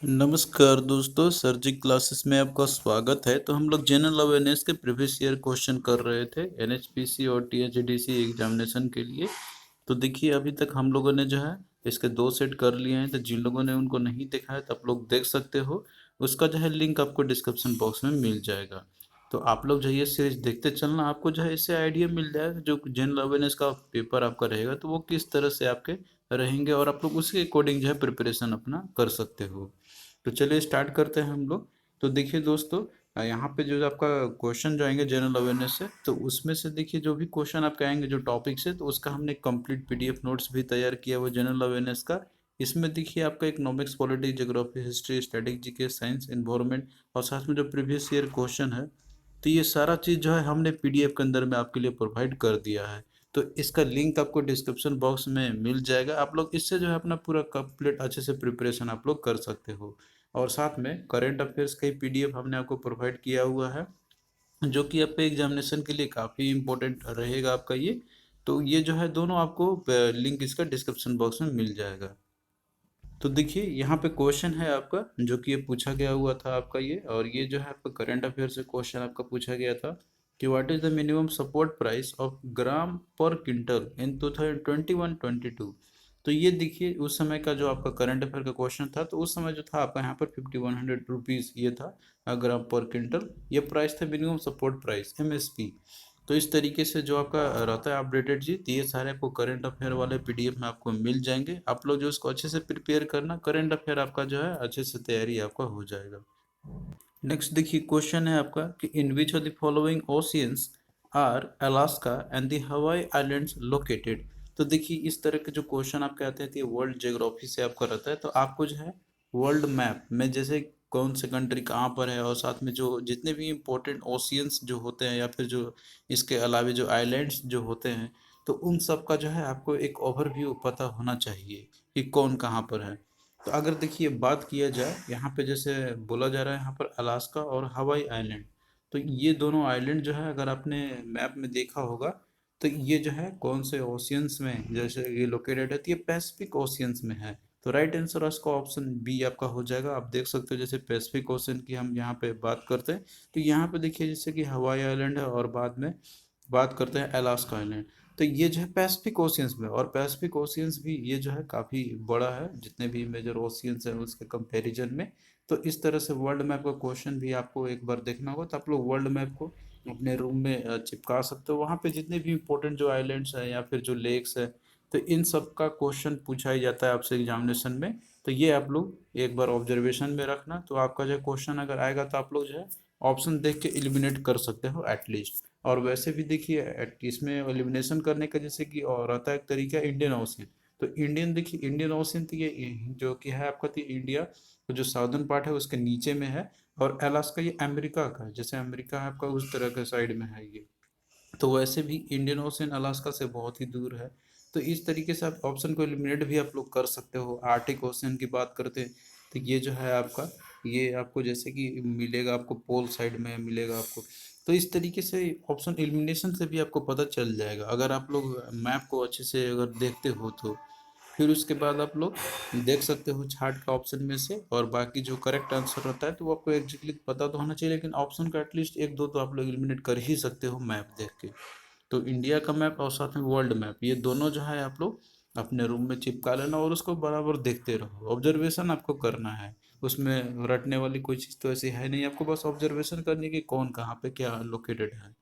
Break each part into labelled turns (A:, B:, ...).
A: नमस्कार दोस्तों, सर्जिक क्लासेस में आपका स्वागत है। तो हम लोग जनरल अवेयरनेस के प्रीवियस ईयर क्वेश्चन कर रहे थे एनएचपीसी और टीएचडीसी एग्जामिनेशन के लिए। तो देखिए, अभी तक हम लोगों ने जो है इसके 2 सेट कर लिए हैं। तो जिन लोगों ने उनको नहीं देखा है तो आप लोग देख सकते हो। उसका जो है लिंक आपको डिस्क्रिप्शन बॉक्स में मिल जाएगा। तो आप लोग जो है ये सीरीज देखते चलना, आपको जो है इससे आइडिया मिल जाएगा जो जनरल अवेयरनेस का पेपर आपका रहेगा तो वो किस तरह से आपके रहेंगे, और आप लोग उसके अकॉर्डिंग जो है प्रिपरेशन अपना कर सकते हो। तो चलिए स्टार्ट करते हैं हम लोग। तो देखिए दोस्तों, यहाँ पे जो आपका क्वेश्चन जो आएंगे जनरल अवेयरनेस से, तो उसमें से देखिए जो भी क्वेश्चन आपके आएंगे जो टॉपिक से, तो उसका हमने कंप्लीट पीडीएफ नोट्स भी तैयार किया हुआ जनरल अवेयरनेस का। इसमें देखिए आपका economics, politics, geography, history, static GK, science, environment और साथ में जो प्रीवियस ईयर क्वेश्चन है, तो ये सारा चीज़ जो है हमने पीडीएफ के अंदर में आपके लिए प्रोवाइड कर दिया है। तो इसका लिंक आपको डिस्क्रिप्शन बॉक्स में मिल जाएगा। आप लोग इससे जो है अपना पूरा कंप्लीट अच्छे से प्रिपरेशन आप लोग कर सकते हो। और साथ में करंट अफेयर्स का पीडीएफ हमने आपको प्रोवाइड किया हुआ है, जो कि आपके एग्जामिनेशन के लिए काफ़ी इंपॉर्टेंट रहेगा आपका ये। तो ये जो है दोनों आपको लिंक इसका डिस्क्रिप्शन बॉक्स में मिल जाएगा। तो देखिए यहाँ पे क्वेश्चन है आपका जो कि ये पूछा गया हुआ था आपका ये, और ये जो है आपका करंट अफेयर से क्वेश्चन आपका पूछा गया था कि what is the minimum support price of gram per quintal इन 2021-22। तो ये देखिए उस समय का जो आपका करंट अफेयर का क्वेश्चन था, तो उस समय जो था आपका यहाँ पर 5100 रुपीज़ ये था ग्राम पर क्विंटल। ये प्राइस था मिनिमम सपोर्ट प्राइस, एमएसपी। तो इस तरीके से जो आपका रहता है अपडेटेड जी, तो ये सारे आपको करंट अफेयर वाले पीडीएफ में आपको मिल जाएंगे। आप लोग जो इसको अच्छे से प्रिपेयर करना, करंट अफेयर आपका जो है अच्छे से तैयारी आपका हो जाएगा। नेक्स्ट देखिए क्वेश्चन है आपका कि in which of the following oceans are Alaska and the Hawaii islands located. तो देखिए इस तरह के जो क्वेश्चन आपके आते हैं तो ये वर्ल्ड ज्योग्राफी से आपका रहता है। तो आपको जो है वर्ल्ड मैप में जैसे कौन से कंट्री कहाँ पर है, और साथ में जो जितने भी इंपॉर्टेंट ओशियंस जो होते हैं या फिर जो इसके अलावा जो आइलैंड्स जो होते हैं, तो उन सब का जो है आपको एक ओवरव्यू पता होना चाहिए कि कौन कहाँ पर है। तो अगर देखिए बात किया जाए यहाँ पे, जैसे बोला जा रहा है यहाँ पर अलास्का और हवाई आइलैंड, तो ये दोनों आइलैंड जो है अगर आपने मैप में देखा होगा, तो ये जो है कौन से ओशियंस में जैसे ये लोकेटेड है, तो ये पैसिफिक ओशियंस में है। तो राइट आंसर इसका ऑप्शन बी आपका हो जाएगा। आप देख सकते हो जैसे पैसिफिक ओशन की हम यहाँ पे बात करते हैं, तो यहाँ पे देखिए जैसे कि हवाई आइलैंड है, और बाद में बात करते हैं अलास्का आइलैंड, तो ये जो है पैसिफिक ओशियंस में। और पैसिफिक ओशियंस भी ये जो है काफ़ी बड़ा है जितने भी मेजर ओशियंस हैं उसके कंपैरिजन में। तो इस तरह से वर्ल्ड मैप का क्वेश्चन भी आपको एक बार देखना होगा, तो आप लोग वर्ल्ड मैप को अपने रूम में चिपका सकते हो। वहाँ पे जितने भी इंपॉर्टेंट जो आइलैंड्स हैं या फिर जो लेक्स है, तो इन सब का क्वेश्चन पूछा ही जाता है आपसे एग्जामिनेशन में। तो ये आप लोग एक बार ऑब्जर्वेशन में रखना, तो आपका जो क्वेश्चन अगर आएगा तो आप लोग जो है ऑप्शन देख के एलिमिनेट कर सकते हो एटलीस्ट। और वैसे भी देखिए इसमें एलिमिनेशन करने का जैसे कि और रहता है एक तरीका इंडियन ओशियन। तो इंडियन देखिए इंडियन ओशियन तो ये जो कि है आपका, तो इंडिया तो जो साउदर्न पार्ट है उसके नीचे में है, और अलास्का ये अमेरिका का है, जैसे अमेरिका है आपका उस तरह के साइड में है ये। तो वैसे भी इंडियन ओशियन अलास्का से बहुत ही दूर है। तो इस तरीके से आप ऑप्शन को एलिमिनेट भी आप लोग कर सकते हो। आर्टिक ओशियन की बात करते हैं, तो ये जो है आपका, ये आपको जैसे कि मिलेगा आपको पोल साइड में मिलेगा आपको। तो इस तरीके से ऑप्शन एलिमिनेशन से भी आपको पता चल जाएगा अगर आप लोग मैप को अच्छे से अगर देखते हो तो। फिर उसके बाद आप लोग देख सकते हो चार्ट का ऑप्शन में से, और बाकी जो करेक्ट आंसर रहता है तो वो आपको एग्जैक्टली पता तो होना चाहिए, लेकिन ऑप्शन का एटलीस्ट एक दो तो आप लोग एलिमिनेट कर ही सकते हो मैप देख के। तो इंडिया का मैप और साथ में वर्ल्ड मैप, ये दोनों जो है आप लोग अपने रूम में चिपका लेना, और उसको बराबर देखते रहो। ऑब्जर्वेशन आपको करना है, उसमें रटने वाली कोई चीज़ तो ऐसी है नहीं, आपको बस ऑब्जर्वेशन करनी है कि कौन कहाँ पे क्या लोकेटेड है।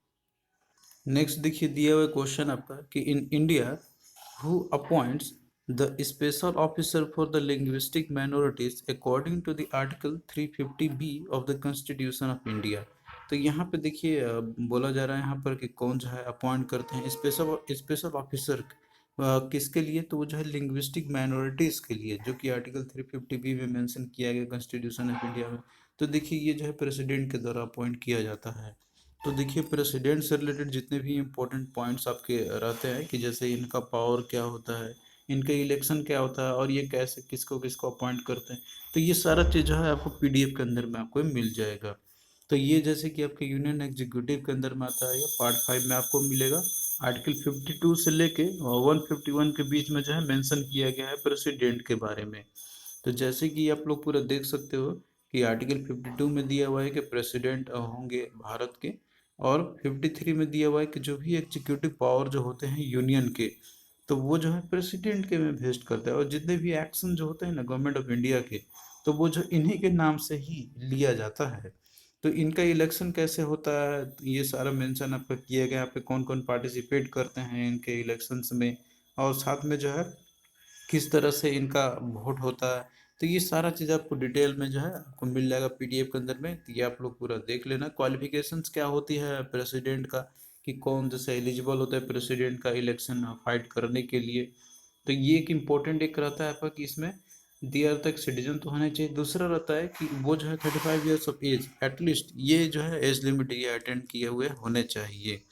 A: नेक्स्ट देखिए दिया हुआ क्वेश्चन आपका कि in India who appoints the special officer for the linguistic minorities according to the article 350B of the constitution of India। तो यहाँ पे देखिए बोला जा रहा है यहाँ पर कि कौन जो है अपॉइंट करते हैं स्पेशल स्पेशल ऑफिसर किसके लिए, तो वो जो है लिंग्विस्टिक माइनॉरिटीज के लिए, जो कि आर्टिकल 350B में मेंशन किया गया कॉन्स्टिट्यूशन ऑफ इंडिया में। तो देखिए ये जो है प्रेसिडेंट के द्वारा अपॉइंट किया जाता है। तो देखिए प्रेसिडेंट से रिलेटेड जितने भी इम्पोर्टेंट पॉइंट्स आपके रहते हैं कि जैसे इनका पावर क्या होता है, इनका इलेक्शन क्या होता है, और ये कैसे किसको किसको अपॉइंट करते हैं, तो ये सारा चीज़ जो है आपको पीडीएफ के अंदर में आपको मिल जाएगा। तो ये जैसे कि आपके यूनियन एग्जीक्यूटिव के अंदर में आता है, या पार्ट 5 में आपको मिलेगा। आर्टिकल 52 से लेके 151 के बीच में जो है मेंशन किया गया है प्रेसिडेंट के बारे में। तो जैसे कि आप लोग पूरा देख सकते हो कि आर्टिकल 52 में दिया हुआ है कि प्रेसिडेंट होंगे भारत के, और 53 में दिया हुआ है कि जो भी एग्जीक्यूटिव पावर जो होते हैं यूनियन के, तो वो जो है प्रेसिडेंट के में भेस्ट करता है, और जितने भी एक्शन जो होते हैं ना गवर्नमेंट ऑफ इंडिया के, तो वो जो इन्हीं के नाम से ही लिया जाता है। तो इनका इलेक्शन कैसे होता है, तो ये सारा मेंशन आपका किया गया, यहाँ पे कौन कौन पार्टिसिपेट करते हैं इनके इलेक्शंस में, और साथ में जो है किस तरह से इनका वोट होता है। तो ये सारा चीज़ आपको डिटेल में जो है आपको मिल जाएगा पीडीएफ के अंदर में, तो ये आप लोग पूरा देख लेना। क्वालिफिकेशंस क्या होती है प्रेसिडेंट का, कि कौन जैसे एलिजिबल होता है प्रेसिडेंट का इलेक्शन फाइट करने के लिए। तो ये एक इम्पोर्टेंट एक रहता है आपका कि इसमें दियर तक सिटीजन तो होने चाहिए। दूसरा रहता है कि वो जो है 35 ईयर्स ऑफ एज एटलीस्ट, ये जो है एज लिमिट ये अटेंड किए हुए होने चाहिए।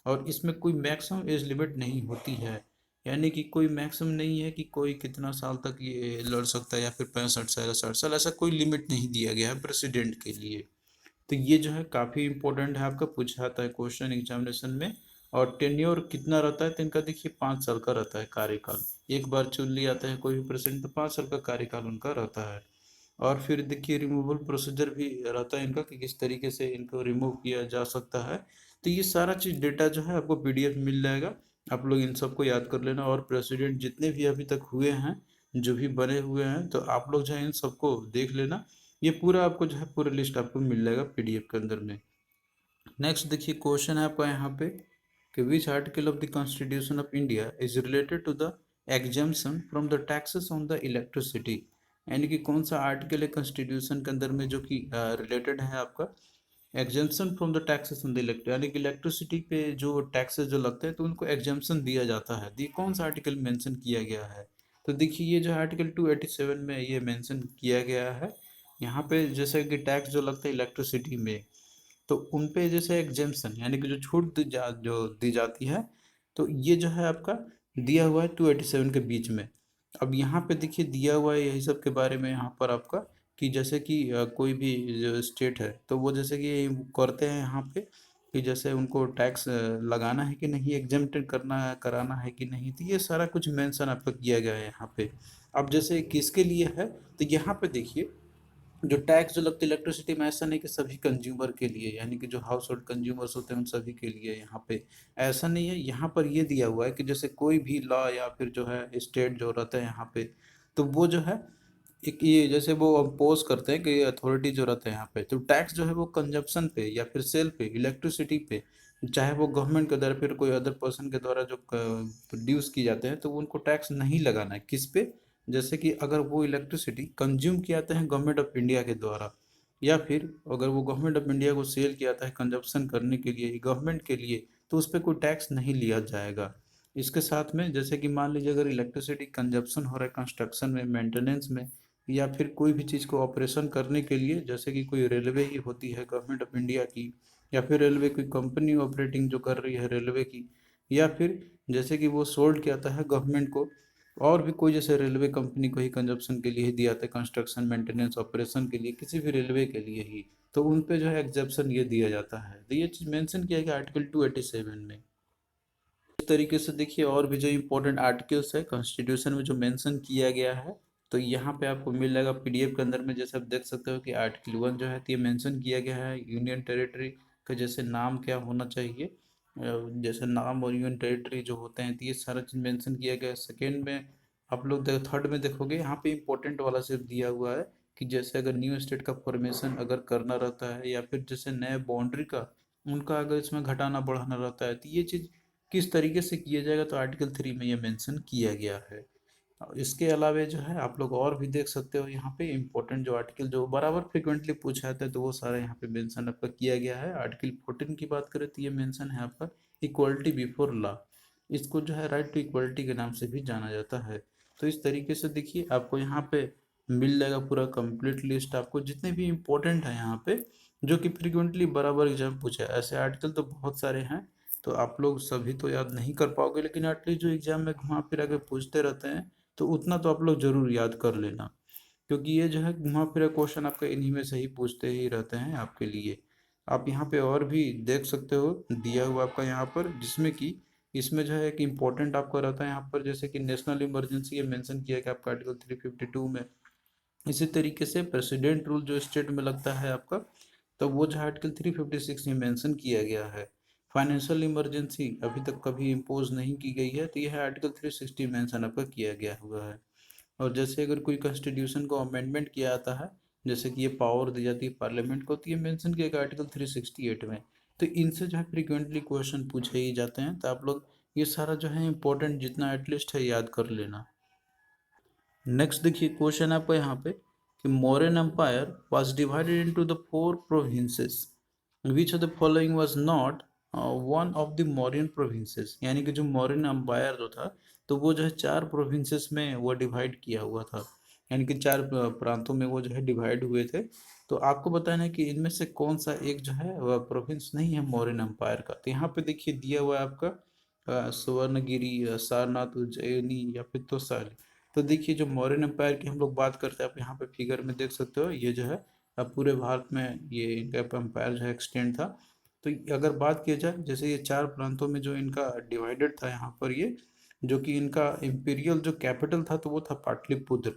A: और इसमें कोई मैक्सिमम एज लिमिट नहीं होती है, यानी कि कोई मैक्सिमम नहीं है कि कोई कितना साल तक ये लड़ सकता है, या फिर 65 साल या 60 साल, ऐसा कोई लिमिट नहीं दिया गया है प्रेसिडेंट के लिए। तो ये जो है काफ़ी इंपॉर्टेंट है, आपका पूछा आता है क्वेश्चन एग्जामिनेशन में। और टेन्योर कितना रहता है, तो इनका देखिए 5 साल का रहता है कार्यकाल। एक बार चुन लिया जाता है कोई भी प्रेसिडेंट तो 5 साल का कार्यकाल उनका रहता है। और फिर देखिए रिमूवल प्रोसीजर भी रहता है इनका, कि किस तरीके से इनको रिमूव किया जा सकता है। तो ये सारा चीज़ डेटा जो है आपको पीडीएफ मिल जाएगा, आप लोग इन सबको याद कर लेना। और प्रेसिडेंट जितने भी अभी तक हुए हैं, जो भी बने हुए हैं, तो आप लोग जो है इन सबको देख लेना। ये पूरा आपको जो है पूरा लिस्ट आपको मिल जाएगा पीडीएफ के अंदर में। नेक्स्ट देखिए क्वेश्चन है आपका यहाँ पे कि which article of the constitution of India is related to the exemption from the taxes on the electricity, यानी कि कौन सा आर्टिकल है कॉन्स्टिट्यूशन के अंदर में जो कि रिलेटेड है आपका exemption from the taxes on the electric, यानी कि इलेक्ट्रिसिटी पे जो टैक्सेस जो लगते हैं तो उनको एग्जाम्शन दिया जाता है। ये कौन सा आर्टिकल मेंशन किया गया है, तो देखिए ये जो आर्टिकल 287 में ये मेंशन किया गया है। यहाँ पे जैसे कि टैक्स जो लगता है इलेक्ट्रिसिटी में, तो उन पे जैसे एग्जेम्पशन यानी कि जो छूट जो दी जाती है, तो ये जो है आपका दिया हुआ है 287 के बीच में। अब यहाँ पे देखिए दिया हुआ है यही सब के बारे में यहाँ पर आपका, कि जैसे कि कोई भी जो स्टेट है तो वो जैसे कि करते हैं यहाँ पे, कि जैसे उनको टैक्स लगाना है कि नहीं, एग्जेम्प्टेड करना है कराना है कि नहीं, तो ये सारा कुछ मेंशन आपका किया गया है यहाँ पे। अब जैसे किसके लिए है, तो यहाँ पे देखिए जो टैक्स जो लगता है इलेक्ट्रिसिटी में, ऐसा नहीं कि सभी कंज्यूमर के लिए, यानी कि जो हाउस होल्ड कंज्यूमर्स होते हैं उन सभी के लिए यहाँ पे ऐसा नहीं है। यहाँ पर ये दिया हुआ है कि जैसे कोई भी लॉ या फिर जो है स्टेट जो रहता है यहाँ पे, तो वो जो है एक ये जैसे वो अपोज करते हैं कि अथॉरिटी जो रहता है यहाँ पे, तो टैक्स जो है वो कंजप्शन पे या फिर सेल पे इलेक्ट्रिसिटी पे, चाहे वो गवर्नमेंट के द्वारा फिर कोई अदर पर्सन के द्वारा जो प्रोड्यूस की जाते हैं, तो वो उनको टैक्स नहीं लगाना है। किस पे, जैसे कि अगर वो इलेक्ट्रिसिटी कंज्यूम किया जाता है गवर्नमेंट ऑफ इंडिया के द्वारा, या फिर अगर वो गवर्नमेंट ऑफ इंडिया को सेल किया जाता है कंजप्शन करने के लिए गवर्नमेंट के लिए, तो उस पर कोई टैक्स नहीं लिया जाएगा। इसके साथ में जैसे कि मान लीजिए अगर इलेक्ट्रिसिटी कंजप्शन हो रहा है कंस्ट्रक्शन में, मेंटेनेंस में, या फिर कोई भी चीज़ को ऑपरेशन करने के लिए, जैसे कि कोई रेलवे ही होती है गवर्नमेंट ऑफ इंडिया की, या फिर रेलवे कोई कंपनी ऑपरेटिंग जो कर रही है रेलवे की, या फिर जैसे कि वो सोल्ड किया जाता है गवर्नमेंट को, और भी कोई जैसे रेलवे कंपनी को ही कंजप्शन के लिए ही दिया था कंस्ट्रक्शन मेंटेनेंस ऑपरेशन के लिए, किसी भी रेलवे के लिए ही, तो उन पे जो है एग्जेप्शन ये दिया जाता है। तो ये चीज़ मेंशन किया गया आर्टिकल 287 में। इस तरीके से देखिए और भी जो इम्पोर्टेंट आर्टिकल्स है कॉन्स्टिट्यूशन में जो मेंशन किया गया है, तो यहाँ पे आपको मिल जाएगा पीडीएफ के अंदर में। जैसे आप देख सकते हो कि आर्टिकल 1 जो है तो ये मेंशन किया गया है यूनियन टेरिटरी का जैसे नाम क्या होना चाहिए, जैसे नाम और यूनियन टेरिटरी जो होते हैं, तो ये सारा चीज़ मेंशन किया गया है। सेकेंड में आप लोग थर्ड में देखोगे यहाँ पे इंपॉर्टेंट वाला सिर्फ दिया हुआ है कि जैसे अगर न्यू स्टेट का फॉर्मेशन अगर करना रहता है, या फिर जैसे नए बाउंड्री का उनका अगर इसमें घटाना बढ़ाना रहता है, तो ये चीज़ किस तरीके से किया जाएगा, तो आर्टिकल 3 में ये मेंशन किया गया है। और इसके अलावा जो है आप लोग और भी देख सकते हो यहाँ पे इम्पोर्टेंट जो आर्टिकल जो बराबर फ्रिक्वेंटली पूछा जाता है, तो वो सारा यहाँ पे मेंशन आपका किया गया है। आर्टिकल 14 की बात करें तो ये मेंशन है आपका इक्वलिटी बिफोर लॉ, इसको जो है राइट टू इक्वलिटी के नाम से भी जाना जाता है। तो इस तरीके से देखिए आपको यहाँ पे मिल जाएगा पूरा कंप्लीट लिस्ट, आपको जितने भी इम्पोर्टेंट है यहाँ पे जो कि फ्रिक्वेंटली बराबर एग्जाम पूछा है। ऐसे आर्टिकल तो बहुत सारे हैं, तो आप लोग सभी तो याद नहीं कर पाओगे, लेकिन एटलीस्ट जो एग्जाम में घुमा फिरा के पूछते रहते हैं तो उतना तो आप लोग जरूर याद कर लेना, क्योंकि ये जो है घुमा फिरा क्वेश्चन आपका इन्हीं में से ही पूछते ही रहते हैं आपके लिए। आप यहाँ पे और भी देख सकते हो दिया हुआ आपका यहाँ पर, जिसमें कि इसमें जो है एक इम्पोर्टेंट आपका रहता है यहाँ पर, जैसे कि नेशनल इमरजेंसी ये मेंशन किया गया आपका आर्टिकल 352 में। इसी तरीके से प्रेसिडेंट रूल जो स्टेट में लगता है आपका, तो वो जो आर्टिकल 356 में मेंशन किया गया है। फाइनेंशियल इमरजेंसी अभी तक कभी इम्पोज नहीं की गई है, तो यह आर्टिकल 360 मेंशन आपका किया गया हुआ है। और जैसे अगर कोई कॉन्स्टिट्यूशन को अमेंडमेंट किया जाता है, जैसे कि ये पावर दी जाती है पार्लियामेंट को, तो ये मेंशन किया गया आर्टिकल 368 में। तो इनसे जो है फ्रिक्वेंटली क्वेश्चन पूछे ही जाते हैं, तो आप लोग ये सारा जो है इंपॉर्टेंट जितना एटलीस्ट है याद कर लेना। नेक्स्ट देखिए क्वेश्चन आपको यहाँ पे कि Mauryan empire was divided into the 4 provinces, which of the following was not one of the Mauryan provinces. यानी कि जो मौर्यन एम्पायर जो था, तो वो जो है 4 प्रोविंसेस में वो डिवाइड किया हुआ था, यानी कि 4 प्रांतों में वो जो है डिवाइड हुए थे। तो आपको बताना है कि इनमें से कौन सा एक जो है वह प्रोविंस नहीं है मौर्यन एम्पायर का। तो यहाँ पे देखिए दिया हुआ है आपका सुवर्णगिरी, सारनाथ, उज्जैनी या फिर तोसाली। तो देखिए जो मौर्यन एम्पायर की हम लोग बात करते हैं, आप यहाँ पे फिगर में देख सकते हो, ये जो है अब पूरे भारत में ये इनका एम्पायर जो है एक्सटेंड था। तो अगर बात किया जाए, जैसे ये 4 प्रांतों में जो इनका डिवाइडेड था यहाँ पर ये, जो कि इनका इम्पीरियल जो कैपिटल था, तो वो था पाटलिपुत्र।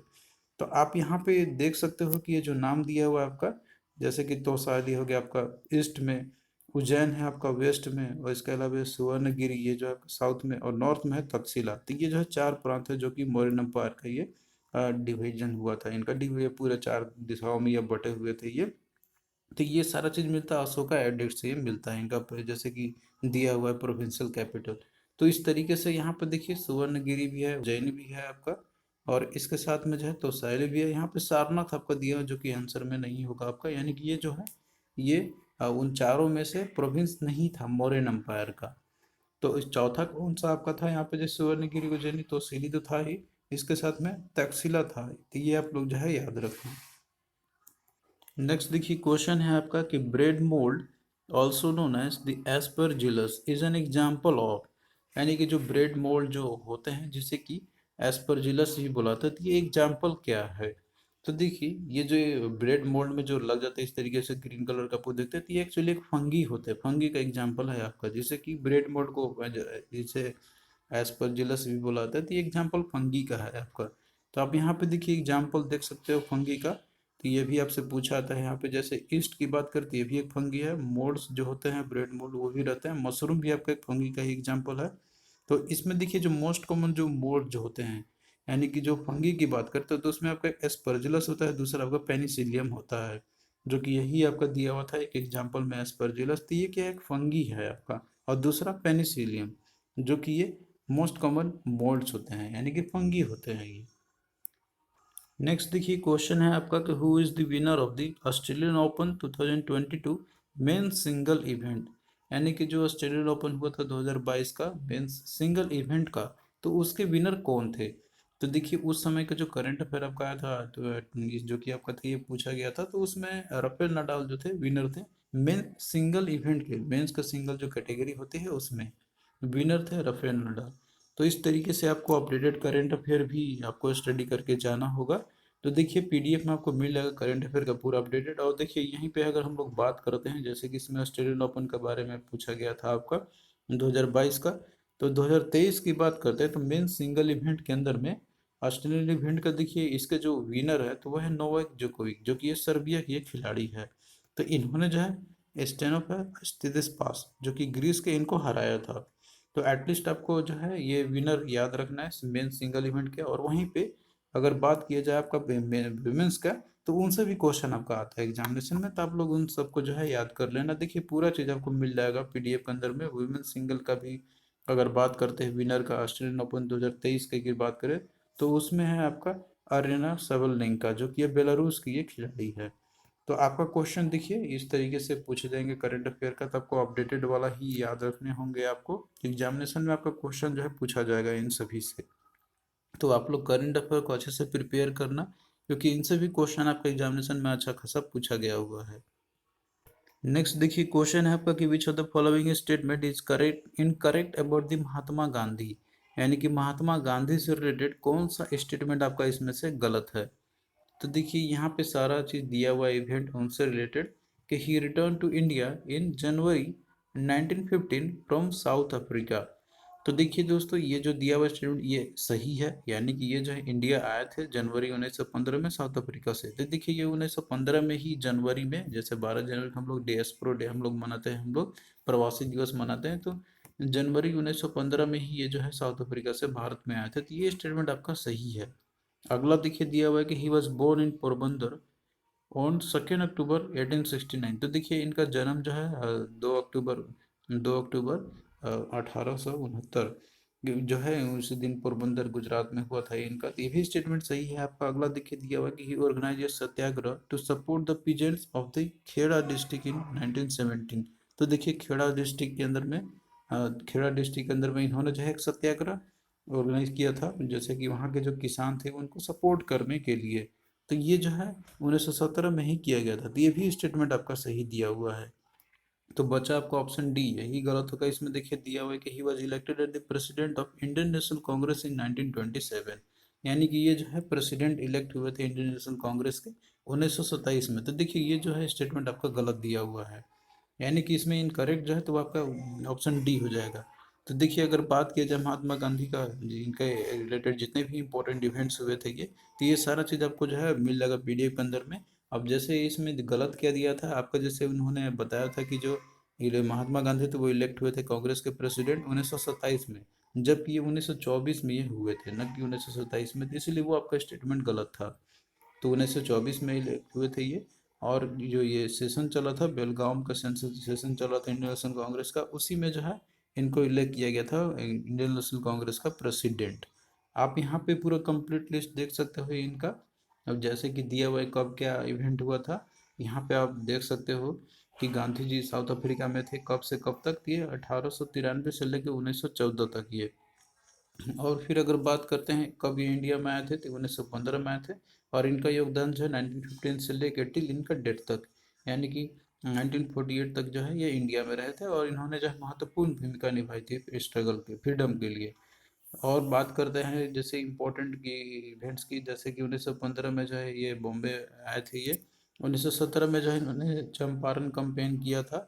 A: तो आप यहाँ पे देख सकते हो कि ये जो नाम दिया हुआ है आपका, जैसे कि तोसाली हो गया आपका ईस्ट में, उज्जैन है आपका वेस्ट में, और इसके अलावा सुवर्णगिरी ये जो है साउथ में, और नॉर्थ में है तक्षशिला। तो ये जो है 4 प्रांत है जो कि मौर्य एम्पायर का ये डिवीजन हुआ था, इनका डिवीजन पूरे 4 दिशाओं में ये बटे हुए थे ये। तो ये सारा चीज़ मिलता है अशोका एडिक्ट से, ये मिलता है इनका जैसे कि दिया हुआ है प्रोविंशियल कैपिटल। तो इस तरीके से यहाँ पे देखिए सुवर्णगिरी भी है, उज्जैन भी है आपका, और इसके साथ में जो है तोसाइल भी है। यहाँ पे सारनाथ आपका दिया है, जो कि आंसर में नहीं होगा आपका, यानी कि ये जो है ये उन चारों में से प्रोविंस नहीं था मौर्यन एम्पायर का। तो इस चौथा कौन सा आपका था यहाँ पे, जैसे सुवर्णगिरी, उज्जैनी, तोसिली तो था ही, इसके साथ में तक्षशिला था। तो ये आप लोग जो है याद रखें। नेक्स्ट देखिए क्वेश्चन है आपका कि bread mould also known as the aspergillus is an example of. यानी कि जो ब्रेड मोल्ड जो होते हैं जिसे कि एस्परजिलस भी बुलाते हैं, तो ये एग्जाम्पल क्या है। तो देखिए ये जो ब्रेड मोल्ड में जो लग जाता है इस तरीके से ग्रीन कलर का आपको देखते हैं, तो ये एक्चुअली एक फंगी होते हैं, फंगी का एग्जाम्पल है आपका, जिसे कि ब्रेड मोल्ड को जिसे एस्परजिलस भी बुलाते हैं, तो ये एग्जाम्पल फंगी का है आपका। तो आप यहाँ पे देखिए एग्जाम्पल देख सकते हो फंगी का। तो ये भी आपसे पूछा आता है यहाँ पे, जैसे ईस्ट की बात करती है, ये भी एक फंगी है। मोल्ड्स जो होते हैं ब्रेड मोल्ड वो भी रहते हैं। मशरूम भी आपका एक फंगी का ही एग्जाम्पल है। तो इसमें देखिए जो मोस्ट कॉमन जो मोल्ड जो होते हैं, यानी कि जो फंगी की बात करते हो, तो उसमें आपका एस्परजिलस होता है, दूसरा आपका पेनिसिलियम होता है, जो कि यही आपका दिया हुआ था एक एग्जाम्पल में एस्परजिलस। तो ये क्या है, एक फंगी है आपका, और दूसरा पेनिसिलियम, जो कि ये मोस्ट कॉमन मोल्ड्स होते हैं, यानी कि फंगी होते हैं ये। नेक्स्ट देखिए क्वेश्चन है आपका कि who is the winner of the Australian open 2022 men's single event. यानी कि जो ऑस्ट्रेलियन ओपन हुआ था 2022 का मेंस सिंगल इवेंट का, तो उसके विनर कौन थे। तो देखिए उस समय का जो करंट अफेयर आपका आया था, तो जो कि आपका था ये पूछा गया था, तो उसमें राफेल नडाल जो थे विनर थे मेन सिंगल इवेंट के, मेंस का सिंगल जो कैटेगरी होती है उसमें विनर थे राफेल नडाल। तो इस तरीके से आपको अपडेटेड करंट अफेयर भी आपको स्टडी करके जाना होगा। तो देखिए पीडीएफ में आपको मिल जाएगा करंट अफेयर का पूरा अपडेटेड। और देखिए यहीं पे अगर हम लोग बात करते हैं, जैसे कि इसमें ऑस्ट्रेलियन ओपन के बारे में पूछा गया था आपका 2022 का, तो 2023 की बात करते हैं, तो मेन सिंगल इवेंट के अंदर में ऑस्ट्रेलियन इवेंट का देखिए इसके जो विनर है, तो वह है नोवाक जोकोविक, जो कि ये सर्बिया की एक खिलाड़ी है। तो इन्होंने जो है स्टेनोपास जो कि ग्रीस के इनको हराया था। तो एटलीस्ट आपको जो है ये विनर याद रखना है मेन सिंगल इवेंट के। और वहीं पे अगर बात किया जाए आपका विमेंस का, तो उनसे भी क्वेश्चन आपका आता है एग्जामिनेशन में, तो आप लोग उन सबको जो है याद कर लेना। देखिए पूरा चीज़ आपको मिल जाएगा पीडीएफ के अंदर में। वुमेन्स सिंगल का भी अगर बात करते हैं विनर का, ऑस्ट्रेलियन ओपन 2023 की बात करें, तो उसमें है आपका अरेना सबलनिका, जो कि ये बेलारूस की ये खिलाड़ी है। तो आपका क्वेश्चन देखिए इस तरीके से पूछे जाएंगे करंट अफेयर का, तो आपको अपडेटेड वाला ही याद रखने होंगे। आपको एग्जामिनेशन में आपका क्वेश्चन जो है पूछा जाएगा इन सभी से। तो आप लोग करंट अफेयर को अच्छे से प्रिपेयर करना, क्योंकि इनसे भी क्वेश्चन आपका एग्जामिनेशन में अच्छा खासा पूछा गया हुआ है। नेक्स्ट देखिए क्वेश्चन है आपका कि which of the following statement is correct incorrect about the Mahatma Gandhi. यानी कि महात्मा गांधी से रिलेटेड कौन सा स्टेटमेंट आपका इसमें से गलत है। तो देखिए यहाँ पे सारा चीज़ दिया हुआ इवेंट उनसे रिलेटेड, कि he return to India in January 1915 from South Africa. तो देखिए दोस्तों, ये जो दिया हुआ स्टेटमेंट ये सही है, यानी कि ये जो है इंडिया आए थे जनवरी 1915 में साउथ अफ्रीका से। तो देखिए ये 1915 में ही जनवरी में, जैसे 12 जनवरी को हम लोग डिएस्पोरा डे हम लोग मनाते हैं, हम लोग प्रवासी दिवस मनाते हैं, तो जनवरी 1915 में ही ये जो है साउथ अफ्रीका से भारत में आए थे। तो ये स्टेटमेंट आपका सही है। अगला देखिए दिया हुआ है कि he was born in Porbandar on 2 October 1869। तो देखिए इनका जन्म जो है 2 अक्टूबर 2 अक्टूबर 1869 जो है उसी दिन पोरबंदर गुजरात में हुआ था इनका। तो ये भी स्टेटमेंट सही है आपका। अगला देखिए दिया हुआ है कि he organize satyagraha to support the peasants of the Kheda district in 1917। तो देखिए खेड़ा डिस्ट्रिक्ट के अंदर में खेड़ा डिस्ट्रिक्ट के अंदर में इन्होंने जो है एक सत्याग्रह ऑर्गेनाइज किया था, जैसे कि वहाँ के जो किसान थे उनको सपोर्ट करने के लिए। तो ये जो है 1917 में ही किया गया था। तो ये भी स्टेटमेंट आपका सही दिया हुआ है। तो बचा आपका ऑप्शन डी, यही गलत होगा। इसमें देखिए दिया हुआ है कि he was elected at the president of Indian National Congress in 1927। यानी कि ये जो है प्रेसिडेंट इलेक्ट हुए थे इंडियन नेशनल कांग्रेस के 1927 में। तो देखिए ये जो है स्टेटमेंट आपका गलत दिया हुआ है, यानी कि इसमें इनकरेक्ट जो है तो आपका ऑप्शन डी हो जाएगा। तो देखिए अगर बात किया जाए महात्मा गांधी का, इनके रिलेटेड जितने भी इंपॉर्टेंट इवेंट्स हुए थे ये, तो ये सारा चीज़ आपको जो है मिल जाएगा पीडीएफ के अंदर में। अब जैसे इसमें गलत क्या दिया था आपका, जैसे उन्होंने बताया था कि जो ये महात्मा गांधी थे वो इलेक्ट हुए थे कांग्रेस के प्रेसिडेंट 1927 में, जबकि ये 1924 में ये हुए थे, न कि 1927 में। तो इसलिए वो आपका स्टेटमेंट गलत था। तो 1924 में इलेक्ट हुए थे ये। और जो ये सेशन चला था बेलगाम का, सेशन चला था इंडियन नेशनल कांग्रेस का, उसी में जो है इनको इलेक्ट किया गया था इंडियन नेशनल कांग्रेस का प्रेसिडेंट। आप यहाँ पे पूरा कंप्लीट लिस्ट देख सकते हो इनका। अब जैसे कि दिया हुआ है कब क्या इवेंट हुआ था, यहाँ पे आप देख सकते हो कि गांधी जी साउथ अफ्रीका में थे कब से कब तक, ये 1893 से लेकर 1914 तक ये। और फिर अगर बात करते हैं कब ये इंडिया में आए थे, तो 1915 में आए थे। और इनका योगदान जो है 1915 से लेकर टिल इनका डेथ तक, यानी कि 1948 तक जो है ये इंडिया में रहे थे, और इन्होंने जो है महत्वपूर्ण भूमिका निभाई थी स्ट्रगल के, फ्रीडम के लिए। और बात करते हैं जैसे इम्पोर्टेंट की इवेंट्स की, जैसे कि 1915 में जो है ये बॉम्बे आए थे ये। 1917 में जो है इन्होंने चंपारण कैंपेन किया था,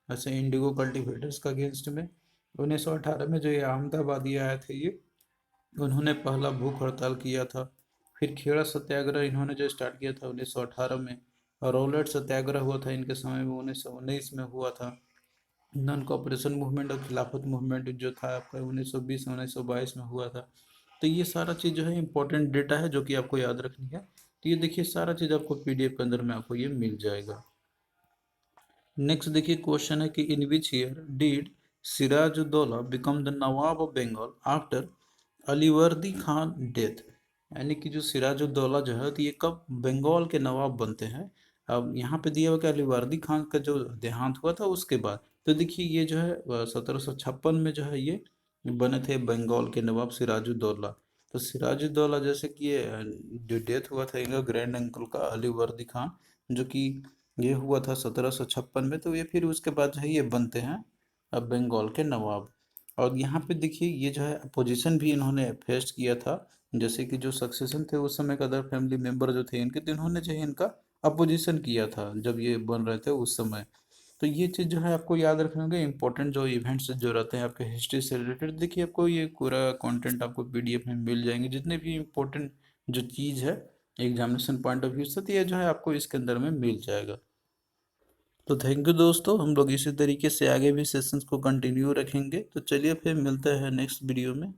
A: ऐसे इंडिगो कल्टीवेटर्स का अगेंस्ट में। 1918 में जो ये अहमदाबादी आए थे ये, उन्होंने पहला भूख हड़ताल किया था। फिर खेड़ा सत्याग्रह इन्होंने जो स्टार्ट किया था 1918 में। और रॉलेट सत्याग्रह हुआ था इनके समय में, 1919 में हुआ था। नॉन कॉपरेशन मूवमेंट और खिलाफत मूवमेंट जो था आपका 1920 1922 में हुआ था। तो ये सारा चीज़ जो है इंपॉर्टेंट डेटा है जो कि आपको याद रखनी है। तो ये देखिए सारा चीज़ आपको पीडीएफ के अंदर में आपको ये मिल जाएगा। नेक्स्ट देखिए क्वेश्चन है कि in which year did Sirajuddaulah become the nawab of Bengal after Alivardi Khan death. यानी कि जो सिराजुद्दौला जो है तो ये कब बंगाल के नवाब बनते हैं। अब यहाँ पे दिया हुआ कि अलीवर्दी खान का जो देहांत हुआ था उसके बाद। तो देखिए ये जो है 1756 में जो है ये बने थे बंगाल के नवाब सिराजुद्दौला। तो सिराजुद्दौला जैसे कि ये जो डेथ हुआ था इनका ग्रैंड अंकल का अलीवर्दी खान, जो कि ये हुआ था 1756 में। तो ये फिर उसके बाद जो है ये बनते हैं अब बंगाल के नवाब। और यहाँ पे देखिए ये जो है अपोजिशन भी इन्होंने फेस किया था, जैसे कि जो सक्सेशन थे उस समय का अदर फैमिली मेंबर जो थे इनके, तो इन्होंने जो है इनका अपोजिशन किया था जब ये बन रहे थे उस समय। तो ये चीज़ जो है आपको याद रखना होगा। इंपॉर्टेंट जो इवेंट्स जो रहते हैं आपके हिस्ट्री से रिलेटेड, देखिए आपको ये पूरा कंटेंट आपको पीडीएफ में मिल जाएंगे, जितने भी इंपॉर्टेंट जो चीज़ है एग्जामिनेशन पॉइंट ऑफ व्यू से, तो ये जो है आपको इसके अंदर में मिल जाएगा। तो थैंक यू दोस्तों, हम लोग इसी तरीके से आगे भी सेशंस को कंटिन्यू रखेंगे। तो चलिए फिर मिलते हैं नेक्स्ट वीडियो में।